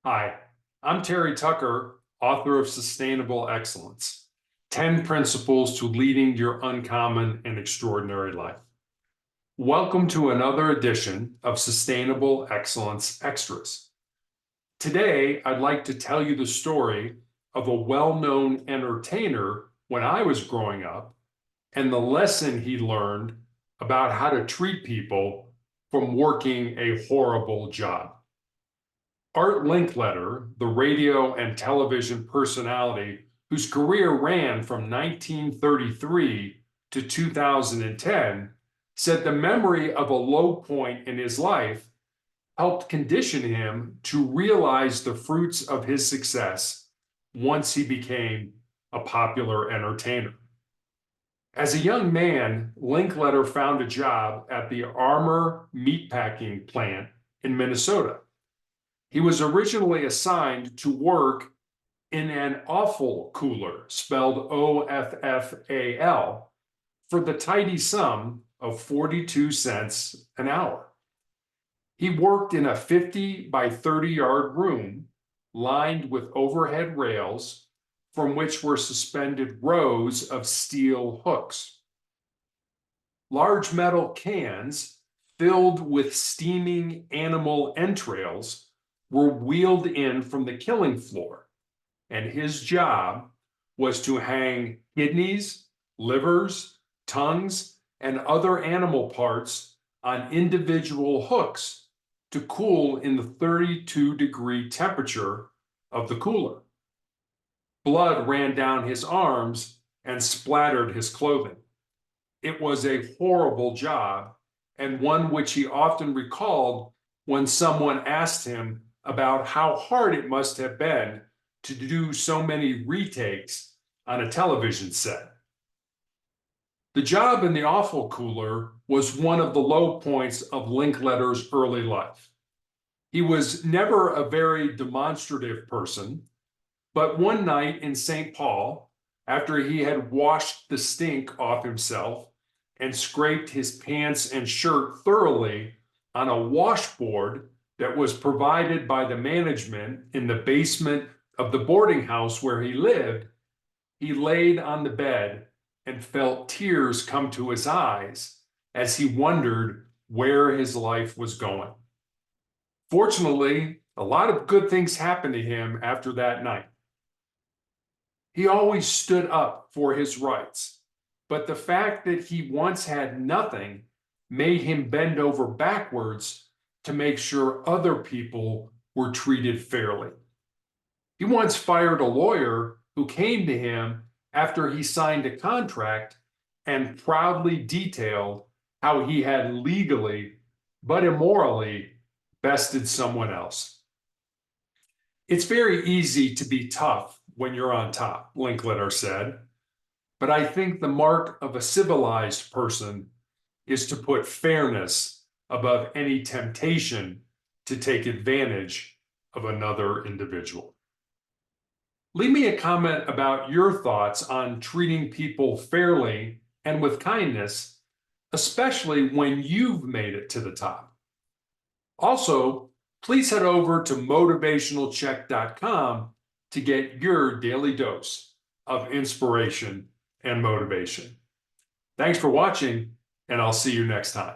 Hi, I'm Terry Tucker, author of Sustainable Excellence: 10 Principles to Leading Your Uncommon and Extraordinary Life. Welcome to another edition of Sustainable Excellence Extras. Today, I'd like to tell you the story of a well-known entertainer when I was growing up and the lesson he learned about how to treat people from working a horrible job. Art Linkletter, the radio and television personality whose career ran from 1933 to 2010, said the memory of a low point in his life helped condition him to realize the fruits of his success once he became a popular entertainer. As a young man, Linkletter found a job at the Armour meatpacking plant in Minnesota. He was originally assigned to work in an offal cooler, spelled OFFAL, for the tidy sum of 42 cents an hour. He worked in a 50 by 30-yard room lined with overhead rails from which were suspended rows of steel hooks. Large metal cans filled with steaming animal entrails were wheeled in from the killing floor, and his job was to hang kidneys, livers, tongues, and other animal parts on individual hooks to cool in the 32-degree temperature of the cooler. Blood ran down his arms and splattered his clothing. It was a horrible job, and one which he often recalled when someone asked him about how hard it must have been to do so many retakes on a television set. The job in the offal cooler was one of the low points of Linkletter's early life. He was never a very demonstrative person, but one night in St. Paul, after he had washed the stink off himself and scraped his pants and shirt thoroughly on a washboard that was provided by the management in the basement of the boarding house where he lived, he laid on the bed and felt tears come to his eyes as he wondered where his life was going. Fortunately, a lot of good things happened to him after that night. He always stood up for his rights, but the fact that he once had nothing made him bend over backwards to make sure other people were treated fairly. He once fired a lawyer who came to him after he signed a contract and proudly detailed how he had legally, but immorally, bested someone else. It's very easy to be tough when you're on top, Linkletter said, but I think the mark of a civilized person is to put fairness above any temptation to take advantage of another individual. Leave me a comment about your thoughts on treating people fairly and with kindness, especially when you've made it to the top. Also, please head over to motivationalcheck.com to get your daily dose of inspiration and motivation. Thanks for watching, and I'll see you next time.